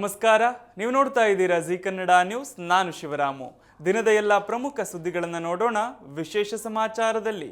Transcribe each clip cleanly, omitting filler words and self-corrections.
ನಮಸ್ಕಾರ, ನೀವು ನೋಡ್ತಾ ಇದ್ದೀರಾ ಜಿ ಕನ್ನಡ ನ್ಯೂಸ್. ನಾನು ಶಿವರಾಮು. ದಿನದ ಎಲ್ಲ ಪ್ರಮುಖ ಸುದ್ದಿಗಳನ್ನು ನೋಡೋಣ ವಿಶೇಷ ಸಮಾಚಾರದಲ್ಲಿ.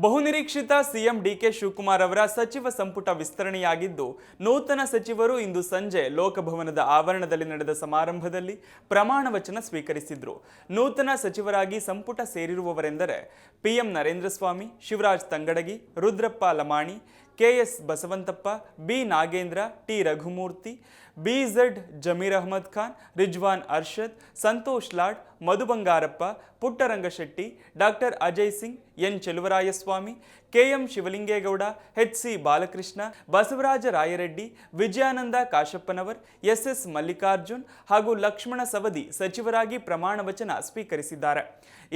ಬಹುನಿರೀಕ್ಷಿತ ಸಿಎಂ ಡಿಕೆ ಶಿವಕುಮಾರ್ ಅವರ ಸಚಿವ ಸಂಪುಟ ವಿಸ್ತರಣೆಯಾಗಿದ್ದು, ನೂತನ ಸಚಿವರು ಇಂದು ಸಂಜೆ ಲೋಕಭವನದ ಆವರಣದಲ್ಲಿ ನಡೆದ ಸಮಾರಂಭದಲ್ಲಿ ಪ್ರಮಾಣ ವಚನ ಸ್ವೀಕರಿಸಿದ್ರು. ನೂತನ ಸಚಿವರಾಗಿ ಸಂಪುಟ ಸೇರಿರುವವರೆಂದರೆ P M Narendra Swamy, Shivaraj Tangadagi, Rudrappa Lamani, K S Basavantappa, B Nagendra, T Raghumurthy, B Z Zameer Ahmed Khan, Rizwan Arshad, Santosh Lad, Madhu Bangarappa, Puttarangashetty, doctor Ajay Singh, N Cheluvarayaswamy, K M Shivalingegowda, H C. Balakrishna, Basavaraj Rayareddy, Vijayanand Kashappanavar, S S. Mallikarjun ಹಾಗೂ ಲಕ್ಷ್ಮಣ ಸವದಿ ಸಚಿವರಾಗಿ ಪ್ರಮಾಣ ವಚನ ಸ್ವೀಕರಿಸಿದ್ದಾರೆ.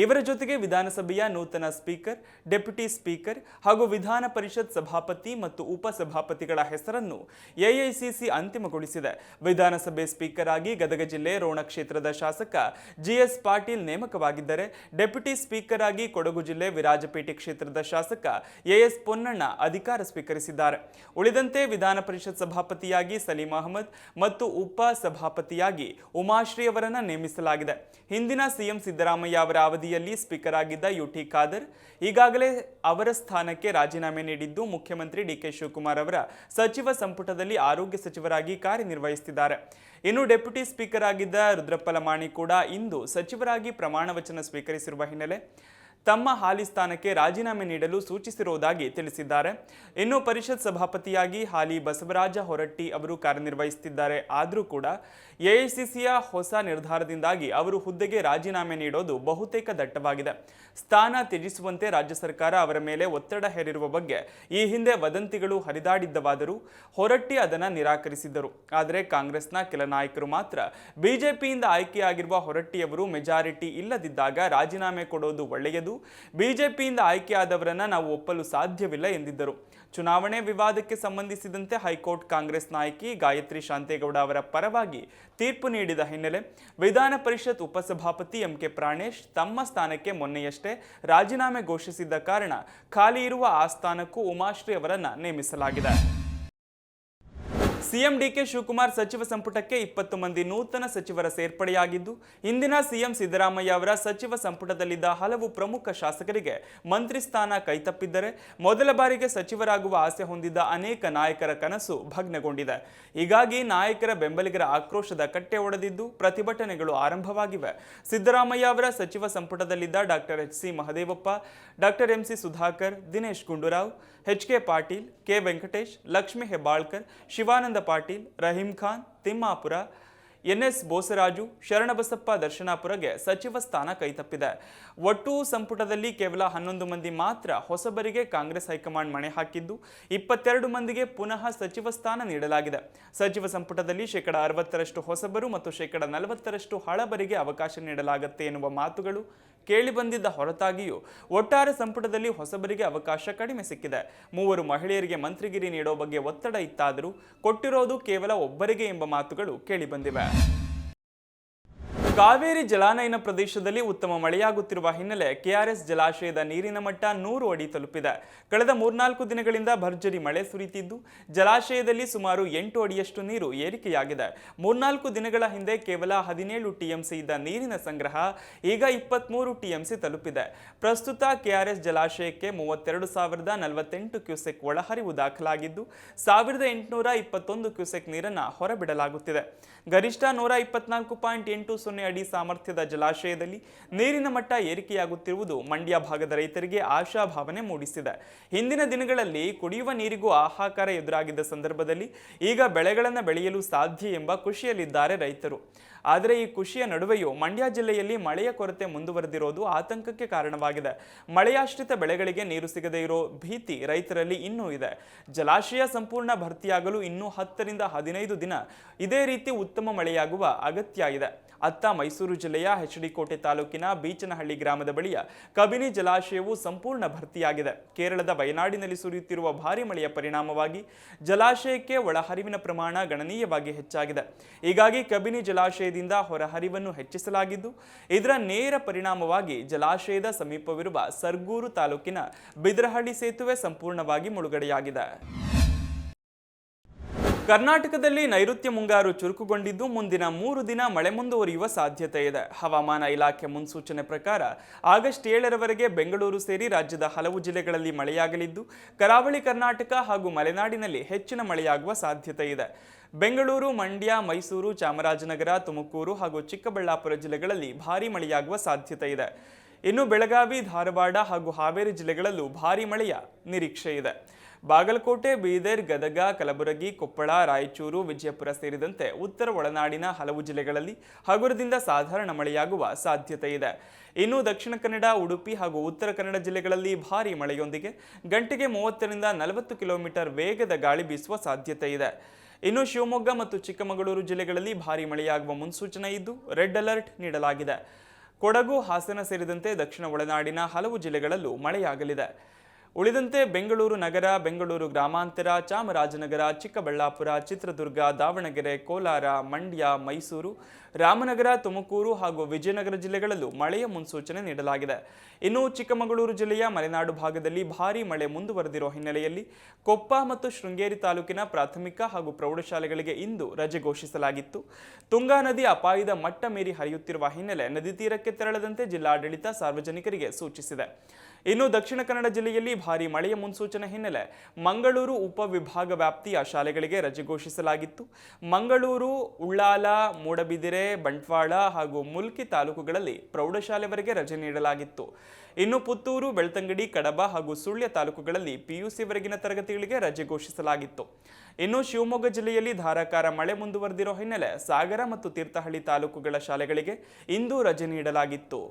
ಇವರ ಜೊತೆಗೆ ವಿಧಾನಸಭೆಯ ನೂತನ ಸ್ಪೀಕರ್, ಡೆಪ್ಯೂಟಿ ಸ್ಪೀಕರ್ ಹಾಗೂ ವಿಧಾನ ಪರಿಷತ್ ಸಭಾಪತಿ ಮತ್ತು ಉಪಸಭಾಪತಿಗಳ ಹೆಸರನ್ನು ಎಐಸಿಸಿ ಅಂತಿಮಗೊಳಿಸಿದೆ. ವಿಧಾನಸಭೆ ಸ್ಪೀಕರ್ ಆಗಿ ಗದಗ ಜಿಲ್ಲೆ ರೋಣ ಕ್ಷೇತ್ರದ ಶಾಸಕ ಜಿಎಸ್ ಪಾಟೀಲ್ ನೇಮಕವಾಗಿದ್ದರೆ, ಡೆಪ್ಯೂಟಿ ಸ್ಪೀಕರ್ ಆಗಿ ಕೊಡಗು ಜಿಲ್ಲೆ ವಿರಾಜಪೇಟೆ ಕ್ಷೇತ್ರದ ಶಾಸಕ ಎಎಸ್ ಪೊನ್ನಣ್ಣ ಅಧಿಕಾರ ಸ್ವೀಕರಿಸಿದ್ದಾರೆ. ಉಳಿದಂತೆ ವಿಧಾನ ಪರಿಷತ್ ಸಭಾಪತಿಯಾಗಿ ಸಲೀಂ ಅಹಮದ್ ಮತ್ತು ಉಪ ಸಭಾಪತಿಯಾಗಿ ಉಮಾಶ್ರೀ ಅವರನ್ನು ನೇಮಿಸಲಾಗಿದೆ. ಹಿಂದಿನ ಸಿಎಂ ಸಿದ್ದರಾಮಯ್ಯ ಅವರ ಅವಧಿಯಲ್ಲಿ ಸ್ಪೀಕರ್ ಆಗಿದ್ದ ಯುಟಿ ಖಾದರ್ ಈಗಾಗಲೇ ಅವರ ಸ್ಥಾನಕ್ಕೆ ರಾಜೀನಾಮೆ ನೀಡಿದ್ದು, ಮುಖ್ಯಮಂತ್ರಿ ಡಿಕೆ ಶಿವಕುಮಾರ್ ಅವರ ಸಚಿವ ಸಂಪುಟದಲ್ಲಿ ಆರೋಗ್ಯ ಸಚಿವರಾಗಿ ಕಾರ್ಯನಿರ್ವಹಿಸುತ್ತಿದ್ದಾರೆ. ಇನ್ನು ಡೆಪ್ಯೂಟಿ ಸ್ಪೀಕರ್ ಆಗಿದ್ದ ರುದ್ರಪ್ಪ ಲಮಾಣಿ ಕೂಡ ಇಂದು ಸಚಿವರಾಗಿ ಪ್ರಮಾಣ ವಚನ ಸ್ವೀಕರಿಸಿರುವ ಹಿನ್ನೆಲೆ ತಮ್ಮ ಹಾಲಿ ಸ್ಥಾನಕ್ಕೆ ರಾಜೀನಾಮೆ ನೀಡಲು ಸೂಚಿಸಿರುವುದಾಗಿ ತಿಳಿಸಿದ್ದಾರೆ. ಇನ್ನು ಪರಿಷತ್ ಸಭಾಪತಿಯಾಗಿ ಹಾಲಿ ಬಸವರಾಜ ಹೊರಟ್ಟಿ ಅವರು ಕಾರ್ಯನಿರ್ವಹಿಸುತ್ತಿದ್ದಾರೆ. ಆದರೂ ಕೂಡ ಎಐಸಿಸಿಯ ಹೊಸ ನಿರ್ಧಾರದಿಂದಾಗಿ ಅವರು ಹುದ್ದೆಗೆ ರಾಜೀನಾಮೆ ನೀಡೋದು ಬಹುತೇಕ ದಟ್ಟವಾಗಿದೆ. ಸ್ಥಾನ ತ್ಯಜಿಸುವಂತೆ ರಾಜ್ಯ ಸರ್ಕಾರ ಅವರ ಮೇಲೆ ಒತ್ತಡ ಹೇರಿರುವ ಬಗ್ಗೆ ಈ ಹಿಂದೆ ವದಂತಿಗಳು ಹರಿದಾಡಿದ್ದವಾದರೂ ಹೊರಟ್ಟಿ ಅದನ್ನು ನಿರಾಕರಿಸಿದ್ದರು. ಆದರೆ ಕಾಂಗ್ರೆಸ್ನ ಕೆಲ ನಾಯಕರು ಮಾತ್ರ ಬಿಜೆಪಿಯಿಂದ ಆಯ್ಕೆಯಾಗಿರುವ ಹೊರಟ್ಟಿಯವರು ಮೆಜಾರಿಟಿ ಇಲ್ಲದಿದ್ದಾಗ ರಾಜೀನಾಮೆ ಕೊಡೋದು ಒಳ್ಳೆಯದು, ಬಿಜೆಪಿಯಿಂದ ಆಯ್ಕೆಯಾದವರನ್ನ ನಾವು ಒಪ್ಪಲು ಸಾಧ್ಯವಿಲ್ಲ ಎಂದಿದ್ದರು. ಚುನಾವಣೆ ವಿವಾದಕ್ಕೆ ಸಂಬಂಧಿಸಿದಂತೆ ಹೈಕೋರ್ಟ್ ಕಾಂಗ್ರೆಸ್ ನಾಯಕಿ ಗಾಯತ್ರಿ ಶಾಂತೇಗೌಡ ಅವರ ಪರವಾಗಿ ತೀರ್ಪು ನೀಡಿದ ಹಿನ್ನೆಲೆ ವಿಧಾನ ಪರಿಷತ್ ಉಪಸಭಾಪತಿ ಎಂಕೆ ಪ್ರಾಣೇಶ್ ತಮ್ಮ ಸ್ಥಾನಕ್ಕೆ ಮೊನ್ನೆಯಷ್ಟೇ ರಾಜೀನಾಮೆ ಘೋಷಿಸಿದ್ದ ಕಾರಣ ಖಾಲಿ ಇರುವ ಆ ಸ್ಥಾನಕ್ಕೂ ಉಮಾಶ್ರೀ ಅವರನ್ನ ನೇಮಿಸಲಾಗಿದೆ. ಸಿಎಂ ಡಿಕೆ ಶಿವಕುಮಾರ್ ಸಚಿವ ಸಂಪುಟಕ್ಕೆ 20 ಮಂದಿ ನೂತನ ಸಚಿವರ ಸೇರ್ಪಡೆಯಾಗಿದ್ದು, ಹಿಂದಿನ ಸಿಎಂ ಸಿದ್ದರಾಮಯ್ಯ ಅವರ ಸಚಿವ ಸಂಪುಟದಲ್ಲಿದ್ದ ಹಲವು ಪ್ರಮುಖ ಶಾಸಕರಿಗೆ ಮಂತ್ರಿ ಸ್ಥಾನ ಕೈತಪ್ಪಿದ್ದರೆ, ಮೊದಲ ಬಾರಿಗೆ ಸಚಿವರಾಗುವ ಆಸೆ ಹೊಂದಿದ್ದ ಅನೇಕ ನಾಯಕರ ಕನಸು ಭಗ್ನಗೊಂಡಿದೆ. ಹೀಗಾಗಿ ನಾಯಕರ ಬೆಂಬಲಿಗರ ಆಕ್ರೋಶದ ಕಟ್ಟೆ ಒಡೆದಿದ್ದು ಪ್ರತಿಭಟನೆಗಳು ಆರಂಭವಾಗಿವೆ. ಸಿದ್ದರಾಮಯ್ಯ ಅವರ ಸಚಿವ ಸಂಪುಟದಲ್ಲಿದ್ದ doctor H C. Mahadevappa, doctor M C. Sudhakar, Dinesh Gundu Rao, H K. Patil, K. Venkatesh, Lakshmi Hebbalkar, Shivanand Patil, Rahim Khan, Timmapur, N S. Bosaraju, Sharanabasappa ದರ್ಶನಾಪುರಗೆ ಸಚಿವ ಸ್ಥಾನ ಕೈತಪ್ಪಿದೆ. ಒಟ್ಟು ಸಂಪುಟದಲ್ಲಿ ಕೇವಲ 11 ಮಂದಿ ಮಾತ್ರ ಹೊಸಬರಿಗೆ ಕಾಂಗ್ರೆಸ್ ಹೈಕಮಾಂಡ್ ಮಣೆ ಹಾಕಿದ್ದು, 22 ಮಂದಿಗೆ ಪುನಃ ಸಚಿವ ಸ್ಥಾನ ನೀಡಲಾಗಿದೆ. ಸಚಿವ ಸಂಪುಟದಲ್ಲಿ 60% ಹೊಸಬರು ಮತ್ತು 40% ಹಳಬರಿಗೆ ಅವಕಾಶ ನೀಡಲಾಗುತ್ತೆ ಎನ್ನುವ ಮಾತುಗಳು ಕೇಳಿಬಂದಿದ್ದ ಹೊರತಾಗಿಯೂ ಒಟ್ಟಾರೆ ಸಂಪುಟದಲ್ಲಿ ಹೊಸಬರಿಗೆ ಅವಕಾಶ ಕಡಿಮೆ ಸಿಕ್ಕಿದೆ. 3 ಮಹಿಳೆಯರಿಗೆ ಮಂತ್ರಿಗಿರಿ ನೀಡೋ ಬಗ್ಗೆ ಒತ್ತಡ ಇತ್ತಾದರೂ ಕೊಟ್ಟಿರೋದು ಕೇವಲ ಒಬ್ಬರಿಗೆ ಎಂಬ ಮಾತುಗಳು ಕೇಳಿಬಂದಿವೆ. ಕಾವೇರಿ ಜಲಾನಯನ ಪ್ರದೇಶದಲ್ಲಿ ಉತ್ತಮ ಮಳೆಯಾಗುತ್ತಿರುವ ಹಿನ್ನೆಲೆ ಕೆಆರ್ಎಸ್ ಜಲಾಶಯದ ನೀರಿನ ಮಟ್ಟ 100 ಅಡಿ ತಲುಪಿದೆ. ಕಳೆದ 3-4 ದಿನಗಳಿಂದ ಭರ್ಜರಿ ಮಳೆ ಸುರಿಯುತ್ತಿದ್ದು, ಜಲಾಶಯದಲ್ಲಿ ಸುಮಾರು 8 ಅಡಿಯಷ್ಟು ನೀರು ಏರಿಕೆಯಾಗಿದೆ. 3-4 ದಿನಗಳ ಹಿಂದೆ ಕೇವಲ 17 ಟಿಎಂಸಿ ಇದ್ದ ನೀರಿನ ಸಂಗ್ರಹ ಈಗ 23 ಟಿಎಂಸಿ ತಲುಪಿದೆ. ಪ್ರಸ್ತುತ ಕೆಆರ್ಎಸ್ ಜಲಾಶಯಕ್ಕೆ 32,048 ಕ್ಯೂಸೆಕ್ ಒಳಹರಿವು ದಾಖಲಾಗಿದ್ದು, 1,821 ಕ್ಯೂಸೆಕ್ ನೀರನ್ನು ಹೊರಬಿಡಲಾಗುತ್ತಿದೆ. ಗರಿಷ್ಠ 124.80 ಅಡಿ ಸಾಮರ್ಥ್ಯದ ಜಲಾಶಯದಲ್ಲಿ ನೀರಿನ ಮಟ್ಟ ಏರಿಕೆಯಾಗುತ್ತಿರುವುದು ಮಂಡ್ಯ ಭಾಗದ ರೈತರಿಗೆ ಆಶಾಭಾವನೆ ಮೂಡಿಸಿದೆ. ಹಿಂದಿನ ದಿನಗಳಲ್ಲಿ ಕುಡಿಯುವ ನೀರಿಗೂ ಹಾಹಾಕಾರ ಎದುರಾಗಿದ್ದ ಸಂದರ್ಭದಲ್ಲಿ ಈಗ ಬೆಳೆಗಳನ್ನು ಬೆಳೆಯಲು ಸಾಧ್ಯ ಎಂಬ ಖುಷಿಯಲ್ಲಿದ್ದಾರೆ ರೈತರು. ಆದರೆ ಈ ಖುಷಿಯ ನಡುವೆಯೂ ಮಂಡ್ಯ ಜಿಲ್ಲೆಯಲ್ಲಿ ಮಳೆಯ ಕೊರತೆ ಮುಂದುವರೆದಿರೋದು ಆತಂಕಕ್ಕೆ ಕಾರಣವಾಗಿದೆ. ಮಳೆಯಾಶ್ರಿತ ಬೆಳೆಗಳಿಗೆ ನೀರು ಸಿಗದೇ ಇರೋ ಭೀತಿ ರೈತರಲ್ಲಿ ಇನ್ನೂ ಇದೆ. ಜಲಾಶಯ ಸಂಪೂರ್ಣ ಭರ್ತಿಯಾಗಲು ಇನ್ನೂ 10 ರಿಂದ 15 ದಿನ ಇದೇ ರೀತಿ ಉತ್ತಮ ಮಳೆಯಾಗುವ ಅಗತ್ಯ ಇದೆ. ಅತ್ತ ಮೈಸೂರು ಜಿಲ್ಲೆಯ ಎಚ್.ಡಿ. ಕೋಟೆ ತಾಲೂಕಿನ ಬೀಚನಹಳ್ಳಿ ಗ್ರಾಮದ ಬಳಿಯ ಕಬಿನಿ ಜಲಾಶಯವು ಸಂಪೂರ್ಣ ಭರ್ತಿಯಾಗಿದೆ. ಕೇರಳದ ವಯನಾಡಿನಲ್ಲಿ ಸುರಿಯುತ್ತಿರುವ ಭಾರಿ ಮಳೆಯ ಪರಿಣಾಮವಾಗಿ ಜಲಾಶಯಕ್ಕೆ ಒಳಹರಿವಿನ ಪ್ರಮಾಣ ಗಣನೀಯವಾಗಿ ಹೆಚ್ಚಾಗಿದೆ. ಹೀಗಾಗಿ ಕಬಿನಿ ಜಲಾಶಯದಿಂದ ಹೊರಹರಿವನ್ನು ಹೆಚ್ಚಿಸಲಾಗಿದ್ದು, ಇದರ ನೇರ ಪರಿಣಾಮವಾಗಿ ಜಲಾಶಯದ ಸಮೀಪವಿರುವ ಸರ್ಗೂರು ತಾಲೂಕಿನ ಬಿದರಹಳ್ಳಿ ಸೇತುವೆ ಸಂಪೂರ್ಣವಾಗಿ ಮುಳುಗಡೆಯಾಗಿದೆ. ಕರ್ನಾಟಕದಲ್ಲಿ ನೈಋತ್ಯ ಮುಂಗಾರು ಚುರುಕುಗೊಂಡಿದ್ದು, ಮುಂದಿನ 3 ದಿನ ಮಳೆ ಮುಂದುವರಿಯುವ ಸಾಧ್ಯತೆ ಇದೆ. ಹವಾಮಾನ ಇಲಾಖೆ ಮುನ್ಸೂಚನೆ ಪ್ರಕಾರ ಆಗಸ್ಟ್ 7ರವರೆಗೆ ಬೆಂಗಳೂರು ಸೇರಿ ರಾಜ್ಯದ ಹಲವು ಜಿಲ್ಲೆಗಳಲ್ಲಿ ಮಳೆಯಾಗಲಿದ್ದು, ಕರಾವಳಿ ಕರ್ನಾಟಕ ಹಾಗೂ ಮಲೆನಾಡಿನಲ್ಲಿ ಹೆಚ್ಚಿನ ಮಳೆಯಾಗುವ ಸಾಧ್ಯತೆ ಇದೆ. ಬೆಂಗಳೂರು, ಮಂಡ್ಯ, ಮೈಸೂರು, ಚಾಮರಾಜನಗರ, ತುಮಕೂರು ಹಾಗೂ ಚಿಕ್ಕಬಳ್ಳಾಪುರ ಜಿಲ್ಲೆಗಳಲ್ಲಿ ಭಾರೀ ಮಳೆಯಾಗುವ ಸಾಧ್ಯತೆ ಇದೆ. ಇನ್ನು ಬೆಳಗಾವಿ, ಧಾರವಾಡ ಹಾಗೂ ಹಾವೇರಿ ಜಿಲ್ಲೆಗಳಲ್ಲೂ ಭಾರೀ ಮಳೆಯ ನಿರೀಕ್ಷೆ ಇದೆ. ಬಾಗಲಕೋಟೆ, ಬೀದರ್, ಗದಗ, ಕಲಬುರಗಿ, ಕೊಪ್ಪಳ, ರಾಯಚೂರು, ವಿಜಯಪುರ ಸೇರಿದಂತೆ ಉತ್ತರ ಒಳನಾಡಿನ ಹಲವು ಜಿಲ್ಲೆಗಳಲ್ಲಿ ಹಗುರದಿಂದ ಸಾಧಾರಣ ಮಳೆಯಾಗುವ ಸಾಧ್ಯತೆ ಇದೆ. ಇನ್ನು ದಕ್ಷಿಣ ಕನ್ನಡ, ಉಡುಪಿ ಹಾಗೂ ಉತ್ತರ ಕನ್ನಡ ಜಿಲ್ಲೆಗಳಲ್ಲಿ ಭಾರೀ ಮಳೆಯೊಂದಿಗೆ ಗಂಟೆಗೆ 30ರಿಂದ 40 ಕಿಲೋಮೀಟರ್ ವೇಗದ ಗಾಳಿ ಬೀಸುವ ಸಾಧ್ಯತೆ ಇದೆ. ಇನ್ನು ಶಿವಮೊಗ್ಗ ಮತ್ತು ಚಿಕ್ಕಮಗಳೂರು ಜಿಲ್ಲೆಗಳಲ್ಲಿ ಭಾರೀ ಮಳೆಯಾಗುವ ಮುನ್ಸೂಚನೆ ಇದ್ದು, ರೆಡ್ ಅಲರ್ಟ್ ನೀಡಲಾಗಿದೆ. ಕೊಡಗು, ಹಾಸನ ಸೇರಿದಂತೆ ದಕ್ಷಿಣ ಒಳನಾಡಿನ ಹಲವು ಜಿಲ್ಲೆಗಳಲ್ಲೂ ಮಳೆಯಾಗಲಿದೆ. ಉಳಿದಂತೆ ಬೆಂಗಳೂರು ನಗರ, ಬೆಂಗಳೂರು ಗ್ರಾಮಾಂತರ, ಚಾಮರಾಜನಗರ, ಚಿಕ್ಕಬಳ್ಳಾಪುರ, ಚಿತ್ರದುರ್ಗ, ದಾವಣಗೆರೆ, ಕೋಲಾರ, ಮಂಡ್ಯ, ಮೈಸೂರು, ರಾಮನಗರ, ತುಮಕೂರು ಹಾಗೂ ವಿಜಯನಗರ ಜಿಲ್ಲೆಗಳಲ್ಲೂ ಮಳೆಯ ಮುನ್ಸೂಚನೆ ನೀಡಲಾಗಿದೆ. ಇನ್ನು ಚಿಕ್ಕಮಗಳೂರು ಜಿಲ್ಲೆಯ ಮಲೆನಾಡು ಭಾಗದಲ್ಲಿ ಭಾರೀ ಮಳೆ ಮುಂದುವರೆದಿರುವ ಹಿನ್ನೆಲೆಯಲ್ಲಿ ಕೊಪ್ಪ ಮತ್ತು ಶೃಂಗೇರಿ ತಾಲೂಕಿನ ಪ್ರಾಥಮಿಕ ಹಾಗೂ ಪ್ರೌಢಶಾಲೆಗಳಿಗೆ ಇಂದು ರಜೆ ಘೋಷಿಸಲಾಗಿತ್ತು. ತುಂಗಾ ನದಿ ಅಪಾಯದ ಮಟ್ಟ ಮೀರಿ ಹರಿಯುತ್ತಿರುವ ಹಿನ್ನೆಲೆ ನದಿ ತೀರಕ್ಕೆ ತೆರಳದಂತೆ ಜಿಲ್ಲಾಡಳಿತ ಸಾರ್ವಜನಿಕರಿಗೆ ಸೂಚಿಸಿದೆ. ಇನ್ನು ದಕ್ಷಿಣ ಕನ್ನಡ ಜಿಲ್ಲೆಯಲ್ಲಿ ಭಾರೀ ಮಳೆಯ ಮುನ್ಸೂಚನೆ ಹಿನ್ನೆಲೆ ಮಂಗಳೂರು ಉಪವಿಭಾಗ ವ್ಯಾಪ್ತಿಯ ಶಾಲೆಗಳಿಗೆ ರಜೆ ಘೋಷಿಸಲಾಗಿತ್ತು. ಮಂಗಳೂರು, ಉಳ್ಳಾಲ, ಮೂಡಬಿದಿರೆ, ಬಂಟ್ವಾಳ ಹಾಗೂ ಮುಲ್ಕಿ ತಾಲೂಕುಗಳಲ್ಲಿ ಪ್ರೌಢಶಾಲೆವರೆಗೆ ರಜೆ ನೀಡಲಾಗಿತ್ತು. ಇನ್ನು ಪುತ್ತೂರು, ಬೆಳ್ತಂಗಡಿ, ಕಡಬ ಹಾಗೂ ಸುಳ್ಯ ತಾಲೂಕುಗಳಲ್ಲಿ ಪಿಯುಸಿವರೆಗಿನ ತರಗತಿಗಳಿಗೆ ರಜೆ ಘೋಷಿಸಲಾಗಿತ್ತು. ಇನ್ನು ಶಿವಮೊಗ್ಗ ಜಿಲ್ಲೆಯಲ್ಲಿ ಧಾರಾಕಾರ ಮಳೆ ಮುಂದುವರೆದಿರೋ ಹಿನ್ನೆಲೆ ಸಾಗರ ಮತ್ತು ತೀರ್ಥಹಳ್ಳಿ ತಾಲೂಕುಗಳ ಶಾಲೆಗಳಿಗೆ ಇಂದು ರಜೆ ನೀಡಲಾಗಿತ್ತು.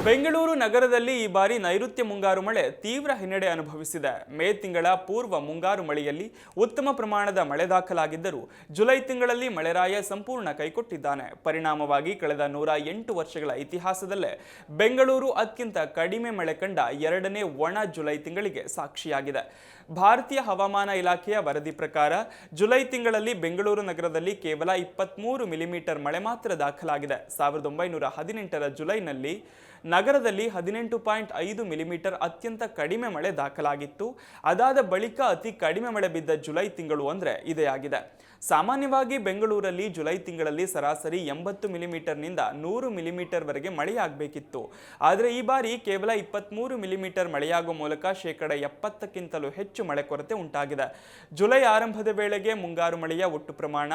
ಬೆಂಗಳೂರು ನಗರದಲ್ಲಿ ಈ ಬಾರಿ ನೈಋತ್ಯ ಮುಂಗಾರು ಮಳೆ ತೀವ್ರ ಹಿನ್ನಡೆ ಅನುಭವಿಸಿದೆ. ಮೇ ತಿಂಗಳ ಪೂರ್ವ ಮುಂಗಾರು ಮಳೆಯಲ್ಲಿ ಉತ್ತಮ ಪ್ರಮಾಣದ ಮಳೆ ದಾಖಲಾಗಿದ್ದರೂ ಜುಲೈ ತಿಂಗಳಲ್ಲಿ ಮಳೆರಾಯ ಸಂಪೂರ್ಣ ಕೈಕೊಟ್ಟಿದ್ದಾನೆ. ಪರಿಣಾಮವಾಗಿ ಕಳೆದ 108 ವರ್ಷಗಳ ಇತಿಹಾಸದಲ್ಲೇ ಬೆಂಗಳೂರು ಅತ್ಯಂತ ಕಡಿಮೆ ಮಳೆ ಕಂಡ 2ನೇ ಒಣ ಜುಲೈ ತಿಂಗಳಿಗೆ ಸಾಕ್ಷಿಯಾಗಿದೆ. ಭಾರತೀಯ ಹವಾಮಾನ ಇಲಾಖೆಯ ವರದಿ ಪ್ರಕಾರ ಜುಲೈ ತಿಂಗಳಲ್ಲಿ ಬೆಂಗಳೂರು ನಗರದಲ್ಲಿ ಕೇವಲ 23 ಮಿಲಿಮೀಟರ್ ಮಳೆ ಮಾತ್ರ ದಾಖಲಾಗಿದೆ. 1918ರ ಜುಲೈನಲ್ಲಿ ನಗರದಲ್ಲಿ 18.5 ಮಿಲಿಮೀಟರ್ ಅತ್ಯಂತ ಕಡಿಮೆ ಮಳೆ ದಾಖಲಾಗಿತ್ತು. ಅದಾದ ಬಳಿಕ ಅತಿ ಕಡಿಮೆ ಮಳೆ ಬಿದ್ದ ಜುಲೈ ತಿಂಗಳು ಅಂದರೆ ಇದೇ ಆಗಿದೆ. ಸಾಮಾನ್ಯವಾಗಿ ಬೆಂಗಳೂರಲ್ಲಿ ಜುಲೈ ತಿಂಗಳಲ್ಲಿ ಸರಾಸರಿ 80 ಮಿಲಿಮೀಟರ್ನಿಂದ 100 ಮಿಲಿಮೀಟರ್ ವರೆಗೆ ಮಳೆಯಾಗಬೇಕಿತ್ತು. ಆದರೆ ಈ ಬಾರಿ ಕೇವಲ 23 ಮಿಲಿಮೀಟರ್ ಮಳೆಯಾಗುವ ಮೂಲಕ 70%ಕ್ಕಿಂತಲೂ ಹೆಚ್ಚು ಮಳೆ ಕೊರತೆ ಉಂಟಾಗಿದೆ. ಜುಲೈ ಆರಂಭದ ವೇಳೆಗೆ ಮುಂಗಾರು ಮಳೆಯ ಒಟ್ಟು ಪ್ರಮಾಣ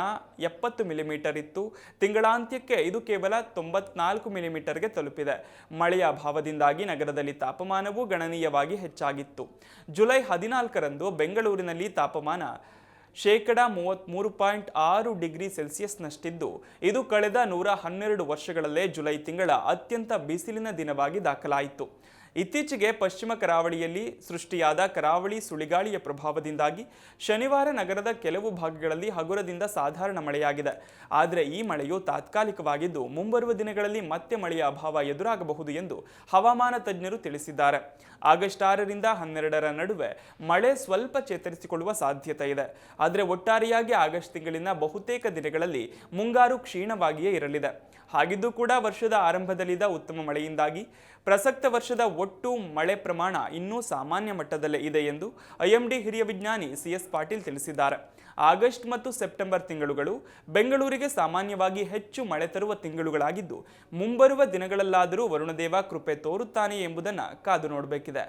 70 ಮಿಲಿಮೀಟರ್ ಇತ್ತು. ತಿಂಗಳಾಂತ್ಯಕ್ಕೆ ಇದು ಕೇವಲ 94 ಮಿಲಿಮೀಟರ್ಗೆ ತಲುಪಿದೆ. ಮಳೆಯ ಅಭಾವದಿಂದಾಗಿ ನಗರದಲ್ಲಿ ತಾಪಮಾನವೂ ಗಣನೀಯವಾಗಿ ಹೆಚ್ಚಾಗಿತ್ತು. ಜುಲೈ 14ರಂದು ಬೆಂಗಳೂರಿನಲ್ಲಿ ತಾಪಮಾನ 33.6 ಡಿಗ್ರಿ ಸೆಲ್ಸಿಯಸ್ನಷ್ಟಿದ್ದು, ಇದು ಕಳೆದ 112 ವರ್ಷಗಳಲ್ಲೇ ಜುಲೈ ತಿಂಗಳ ಅತ್ಯಂತ ಬಿಸಿಲಿನ ದಿನವಾಗಿ ದಾಖಲಾಯಿತು. ಇತ್ತೀಚೆಗೆ ಪಶ್ಚಿಮ ಕರಾವಳಿಯಲ್ಲಿ ಸೃಷ್ಟಿಯಾದ ಕರಾವಳಿ ಸುಳಿಗಾಳಿಯ ಪ್ರಭಾವದಿಂದಾಗಿ ಶನಿವಾರ ನಗರದ ಕೆಲವು ಭಾಗಗಳಲ್ಲಿ ಹಗುರದಿಂದ ಸಾಧಾರಣ ಮಳೆಯಾಗಿದೆ. ಆದರೆ ಈ ಮಳೆಯು ತಾತ್ಕಾಲಿಕವಾಗಿದ್ದು, ಮುಂಬರುವ ದಿನಗಳಲ್ಲಿ ಮತ್ತೆ ಮಳೆಯ ಅಭಾವ ಎದುರಾಗಬಹುದು ಎಂದು ಹವಾಮಾನ ತಜ್ಞರು ತಿಳಿಸಿದ್ದಾರೆ. ಆಗಸ್ಟ್ 6ರಿಂದ 12ರ ನಡುವೆ ಮಳೆ ಸ್ವಲ್ಪ ಚೇತರಿಸಿಕೊಳ್ಳುವ ಸಾಧ್ಯತೆ ಇದೆ. ಆದರೆ ಒಟ್ಟಾರೆಯಾಗಿ ಆಗಸ್ಟ್ ತಿಂಗಳಿನ ಬಹುತೇಕ ದಿನಗಳಲ್ಲಿ ಮುಂಗಾರು ಕ್ಷೀಣವಾಗಿಯೇ ಇರಲಿದೆ. ಹಾಗಿದ್ದು ಕೂಡ ವರ್ಷದ ಆರಂಭದಲ್ಲಿದ್ದ ಉತ್ತಮ ಮಳೆಯಿಂದಾಗಿ ಪ್ರಸಕ್ತ ವರ್ಷದ ಒಟ್ಟು ಮಳೆ ಪ್ರಮಾಣ ಇನ್ನೂ ಸಾಮಾನ್ಯ ಮಟ್ಟದಲ್ಲೇ ಇದೆ ಎಂದು ಐಎಂಡಿ ಹಿರಿಯ ವಿಜ್ಞಾನಿ ಸಿಎಸ್ ಪಾಟೀಲ್ ತಿಳಿಸಿದ್ದಾರೆ. ಆಗಸ್ಟ್ ಮತ್ತು ಸೆಪ್ಟೆಂಬರ್ ತಿಂಗಳುಗಳು ಬೆಂಗಳೂರಿಗೆ ಸಾಮಾನ್ಯವಾಗಿ ಹೆಚ್ಚು ಮಳೆ ತರುವ ತಿಂಗಳುಗಳಾಗಿದ್ದು, ಮುಂಬರುವ ದಿನಗಳಲ್ಲಾದರೂ ವರುಣದೇವ ಕೃಪೆ ತೋರುತ್ತಾನೆ ಎಂಬುದನ್ನು ಕಾದು ನೋಡಬೇಕಿದೆ.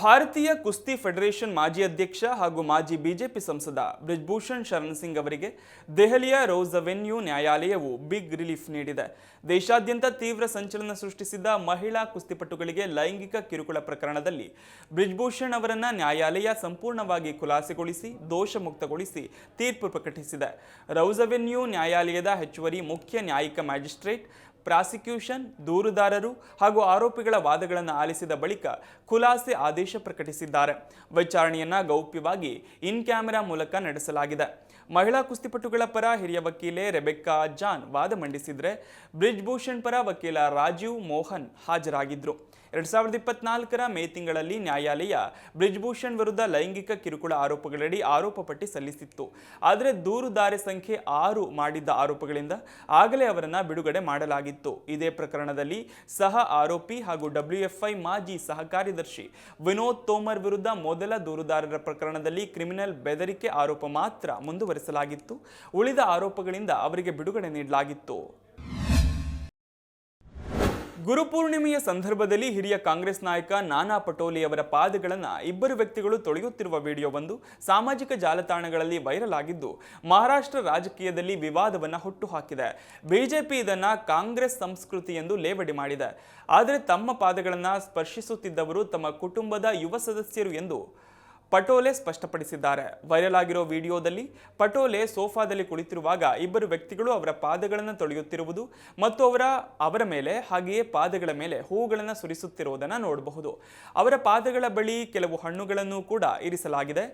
ಭಾರತೀಯ ಕುಸ್ತಿ ಫೆಡರೇಷನ್ ಮಾಜಿ ಅಧ್ಯಕ್ಷ ಹಾಗೂ ಮಾಜಿ ಬಿಜೆಪಿ ಸಂಸದ ಬ್ರಿಜ್ಭೂಷಣ್ ಶರಣ್ ಸಿಂಗ್ ಅವರಿಗೆ ದೆಹಲಿಯ ರೋಸ್ ಅವೆನ್ಯೂ ನ್ಯಾಯಾಲಯವು ಬಿಗ್ ರಿಲೀಫ್ ನೀಡಿದೆ. ದೇಶಾದ್ಯಂತ ತೀವ್ರ ಸಂಚಲನ ಸೃಷ್ಟಿಸಿದ್ದ ಮಹಿಳಾ ಕುಸ್ತಿಪಟುಗಳಿಗೆ ಲೈಂಗಿಕ ಕಿರುಕುಳ ಪ್ರಕರಣದಲ್ಲಿ ಬ್ರಿಜ್ಭೂಷಣ್ ಅವರನ್ನ ನ್ಯಾಯಾಲಯ ಸಂಪೂರ್ಣವಾಗಿ ಖುಲಾಸೆಗೊಳಿಸಿ ದೋಷ ಮುಕ್ತಗೊಳಿಸಿ ತೀರ್ಪು ಪ್ರಕಟಿಸಿದೆ. ರೋಸ್ ಅವೆನ್ಯೂ ನ್ಯಾಯಾಲಯದ ಹೆಚ್ಚುವರಿ ಮುಖ್ಯ ನ್ಯಾಯಿಕ ಮ್ಯಾಜಿಸ್ಟ್ರೇಟ್ ಪ್ರಾಸಿಕ್ಯೂಷನ್, ದೂರುದಾರರು ಹಾಗೂ ಆರೋಪಿಗಳ ವಾದಗಳನ್ನು ಆಲಿಸಿದ ಬಳಿಕ ಖುಲಾಸೆ ಆದೇಶ ಪ್ರಕಟಿಸಿದ್ದಾರೆ. ವಿಚಾರಣೆಯನ್ನ ಗೌಪ್ಯವಾಗಿ ಇನ್ ಕ್ಯಾಮೆರಾ ಮೂಲಕ ನಡೆಸಲಾಗಿದೆ. ಮಹಿಳಾ ಕುಸ್ತಿಪಟುಗಳ ಪರ ಹಿರಿಯ ವಕೀಲೆ ರೆಬೆಕ್ಕಾ ಜಾನ್ ವಾದ ಮಂಡಿಸಿದ್ರೆ ಬ್ರಿಜ್ ಭೂಷಣ್ ಪರ ವಕೀಲ ರಾಜೀವ್ ಮೋಹನ್ ಹಾಜರಾಗಿದ್ರು. 2024ರ ಮೇ ತಿಂಗಳಲ್ಲಿ ನ್ಯಾಯಾಲಯ ಬ್ರಿಜ್ ಭೂಷಣ್ ವಿರುದ್ಧ ಲೈಂಗಿಕ ಕಿರುಕುಳ ಆರೋಪಗಳಡಿ ಆರೋಪ ಪಟ್ಟಿ ಸಲ್ಲಿಸಿತ್ತು. ಆದರೆ ದೂರುದಾರೆ ಸಂಖ್ಯೆ 6 ಮಾಡಿದ್ದ ಆರೋಪಗಳಿಂದ ಆಗಲೇ ಅವರನ್ನ ಬಿಡುಗಡೆ ಮಾಡಲಾಗಿತ್ತು. ಇದೇ ಪ್ರಕರಣದಲ್ಲಿ ಸಹ ಆರೋಪಿ ಹಾಗೂ WFI ಮಾಜಿ ಸಹ ಕಾರ್ಯದರ್ಶಿ ವಿನೋದ್ ತೋಮರ್ ವಿರುದ್ಧ ಮೊದಲ ದೂರುದಾರರ ಪ್ರಕರಣದಲ್ಲಿ ಕ್ರಿಮಿನಲ್ ಬೆದರಿಕೆ ಆರೋಪ ಮಾತ್ರ ಮುಂದುವರಿಸಲಾಗಿತ್ತು. ಉಳಿದ ಆರೋಪಗಳಿಂದ ಅವರಿಗೆ ಬಿಡುಗಡೆ ನೀಡಲಾಗಿತ್ತು. ಗುರುಪೂರ್ಣಿಮೆಯ ಸಂದರ್ಭದಲ್ಲಿ ಹಿರಿಯ ಕಾಂಗ್ರೆಸ್ ನಾಯಕ ನಾನಾ ಪಟೋಲಿ ಅವರ ಪಾದಗಳನ್ನು ಇಬ್ಬರು ವ್ಯಕ್ತಿಗಳು ತೊಳೆಯುತ್ತಿರುವ ವಿಡಿಯೋವೊಂದು ಸಾಮಾಜಿಕ ಜಾಲತಾಣಗಳಲ್ಲಿ ವೈರಲ್ ಆಗಿದ್ದು ಮಹಾರಾಷ್ಟ್ರ ರಾಜಕೀಯದಲ್ಲಿ ವಿವಾದವನ್ನು ಹುಟ್ಟುಹಾಕಿದೆ. ಬಿಜೆಪಿ ಇದನ್ನು ಕಾಂಗ್ರೆಸ್ ಸಂಸ್ಕೃತಿ ಎಂದು ಲೇವಡಿ ಮಾಡಿದೆ. ಆದರೆ ತಮ್ಮ ಪಾದಗಳನ್ನು ಸ್ಪರ್ಶಿಸುತ್ತಿದ್ದವರು ತಮ್ಮ ಕುಟುಂಬದ ಯುವ ಸದಸ್ಯರು ಎಂದು ಪಟೋಲೆ ಸ್ಪಷ್ಟಪಡಿಸಿದ್ದಾರೆ. ವೈರಲ್ ಆಗಿರೋ ವಿಡಿಯೋದಲ್ಲಿ ಪಟೋಲೆ ಸೋಫಾದಲ್ಲಿ ಕುಳಿತಿರುವಾಗ ಇಬ್ಬರು ವ್ಯಕ್ತಿಗಳು ಅವರ ಪಾದಗಳನ್ನು ತೊಳೆಯುತ್ತಿರುವುದು ಮತ್ತು ಅವರ ಮೇಲೆ ಹಾಗೆಯೇ ಪಾದಗಳ ಮೇಲೆ ಹೂಗಳನ್ನು ಸುರಿಸುತ್ತಿರುವುದನ್ನು ನೋಡಬಹುದು. ಅವರ ಪಾದಗಳ ಬಳಿ ಕೆಲವು ಹಣ್ಣುಗಳನ್ನು ಕೂಡ ಇರಿಸಲಾಗಿದೆ.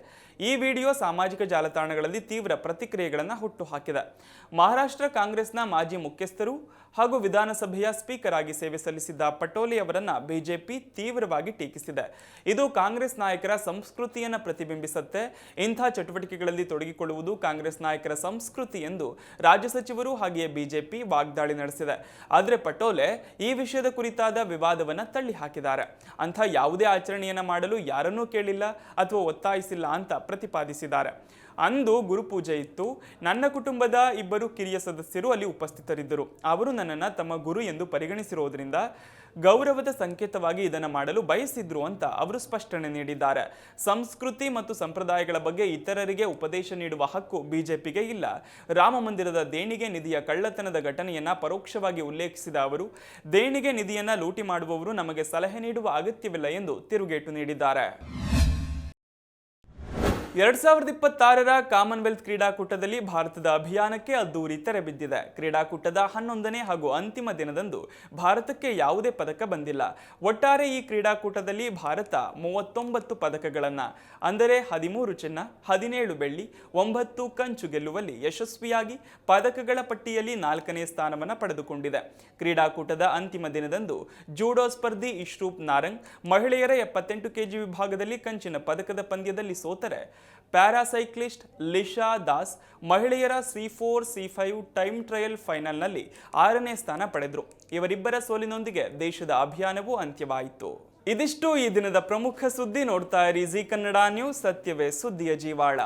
ಈ ವಿಡಿಯೋ ಸಾಮಾಜಿಕ ಜಾಲತಾಣಗಳಲ್ಲಿ ತೀವ್ರ ಪ್ರತಿಕ್ರಿಯೆಗಳನ್ನು ಹುಟ್ಟುಹಾಕಿದೆ. ಮಹಾರಾಷ್ಟ್ರ ಕಾಂಗ್ರೆಸ್ನ ಮಾಜಿ ಮುಖ್ಯಸ್ಥರು ಹಾಗೂ ವಿಧಾನಸಭೆಯ ಸ್ಪೀಕರ್ ಆಗಿ ಸೇವೆ ಸಲ್ಲಿಸಿದ್ದ ಪಟೋಲಿ ಅವರನ್ನ ಬಿಜೆಪಿ ತೀವ್ರವಾಗಿ ಟೀಕಿಸಿದೆ. ಇದು ಕಾಂಗ್ರೆಸ್ ನಾಯಕರ ಸಂಸ್ಕೃತಿಯನ್ನು ಪ್ರತಿಬಿಂಬಿಸುತ್ತೆ. ಇಂಥ ಚಟುವಟಿಕೆಗಳಲ್ಲಿ ತೊಡಗಿಕೊಳ್ಳುವುದು ಕಾಂಗ್ರೆಸ್ ನಾಯಕರ ಸಂಸ್ಕೃತಿ ಎಂದು ರಾಜ್ಯ ಸಚಿವರು ಹಾಗೆಯೇ ಬಿಜೆಪಿ ವಾಗ್ದಾಳಿ ನಡೆಸಿದೆ. ಆದರೆ ಪಟೋಲೆ ಈ ವಿಷಯದ ಕುರಿತಾದ ವಿವಾದವನ್ನು ತಳ್ಳಿ ಹಾಕಿದ್ದಾರೆ. ಅಂಥ ಯಾವುದೇ ಆಚರಣೆಯನ್ನು ಮಾಡಲು ಯಾರನ್ನೂ ಕೇಳಿಲ್ಲ ಅಥವಾ ಒತ್ತಾಯಿಸಿಲ್ಲ ಅಂತ ಪ್ರತಿಪಾದಿಸಿದ್ದಾರೆ. ಅಂದು ಗುರುಪೂಜೆ ಇತ್ತು. ನನ್ನ ಕುಟುಂಬದ ಇಬ್ಬರು ಕಿರಿಯ ಸದಸ್ಯರು ಅಲ್ಲಿ ಉಪಸ್ಥಿತರಿದ್ದರು. ಅವರು ನನ್ನನ್ನು ತಮ್ಮ ಗುರು ಎಂದು ಪರಿಗಣಿಸಿರುವುದರಿಂದ ಗೌರವದ ಸಂಕೇತವಾಗಿ ಇದನ್ನು ಮಾಡಲು ಬಯಸಿದ್ರು ಅಂತ ಅವರು ಸ್ಪಷ್ಟನೆ ನೀಡಿದ್ದಾರೆ. ಸಂಸ್ಕೃತಿ ಮತ್ತು ಸಂಪ್ರದಾಯಗಳ ಬಗ್ಗೆ ಇತರರಿಗೆ ಉಪದೇಶ ನೀಡುವ ಹಕ್ಕು ಬಿಜೆಪಿಗೆ ಇಲ್ಲ. ರಾಮ ಮಂದಿರದ ದೇಣಿಗೆ ನಿಧಿಯ ಕಳ್ಳತನದ ಘಟನೆಯನ್ನ ಪರೋಕ್ಷವಾಗಿ ಉಲ್ಲೇಖಿಸಿದ ಅವರು, ದೇಣಿಗೆ ನಿಧಿಯನ್ನ ಲೂಟಿ ಮಾಡುವವರು ನಮಗೆ ಸಲಹೆ ನೀಡುವ ಅಗತ್ಯವಿಲ್ಲ ಎಂದು ತಿರುಗೇಟು ನೀಡಿದ್ದಾರೆ. 2026ರ ಕಾಮನ್ವೆಲ್ತ್ ಕ್ರೀಡಾಕೂಟದಲ್ಲಿ ಭಾರತದ ಅಭಿಯಾನಕ್ಕೆ ಅದ್ದೂರಿ ತೆರೆ ಬಿದ್ದಿದೆ. ಕ್ರೀಡಾಕೂಟದ 11ನೇ ಹಾಗೂ ಅಂತಿಮ ದಿನದಂದು ಭಾರತಕ್ಕೆ ಯಾವುದೇ ಪದಕ ಬಂದಿಲ್ಲ. ಒಟ್ಟಾರೆ ಈ ಕ್ರೀಡಾಕೂಟದಲ್ಲಿ ಭಾರತ 39 ಪದಕಗಳನ್ನು ಅಂದರೆ 13 ಚಿನ್ನ, 17 ಬೆಳ್ಳಿ, 9 ಕಂಚು ಗೆಲ್ಲುವಲ್ಲಿ ಯಶಸ್ವಿಯಾಗಿ ಪದಕಗಳ ಪಟ್ಟಿಯಲ್ಲಿ 4ನೇ ಸ್ಥಾನವನ್ನು ಪಡೆದುಕೊಂಡಿದೆ. ಕ್ರೀಡಾಕೂಟದ ಅಂತಿಮ ದಿನದಂದು ಜೂಡೋ ಸ್ಪರ್ಧಿ ಇಶ್ರೂಪ್ ನಾರಂಗ್ ಮಹಿಳೆಯರ 78 ಕೆಜಿ ವಿಭಾಗದಲ್ಲಿ ಕಂಚಿನ ಪದಕದ ಪಂದ್ಯದಲ್ಲಿ ಸೋತರೆ, ಪ್ಯಾರಾಸೈಕ್ಲಿಸ್ಟ್ ಲಿಶಾ ದಾಸ್ ಮಹಿಳೆಯರ C4, C5 ಟೈಮ್ ಟ್ರಯಲ್ ಫೈನಲ್ನಲ್ಲಿ 6ನೇ ಸ್ಥಾನ ಪಡೆದರು. ಇವರಿಬ್ಬರ ಸೋಲಿನೊಂದಿಗೆ ದೇಶದ ಅಭಿಯಾನವೂ ಅಂತ್ಯವಾಯಿತು. ಇದಿಷ್ಟು ಈ ದಿನದ ಪ್ರಮುಖ ಸುದ್ದಿ. ನೋಡ್ತಾ ಇರಿ ಜಿ ಕನ್ನಡ ನ್ಯೂಸ್, ಸತ್ಯವೇ ಸುದ್ದಿಯ ಜೀವಾಳ.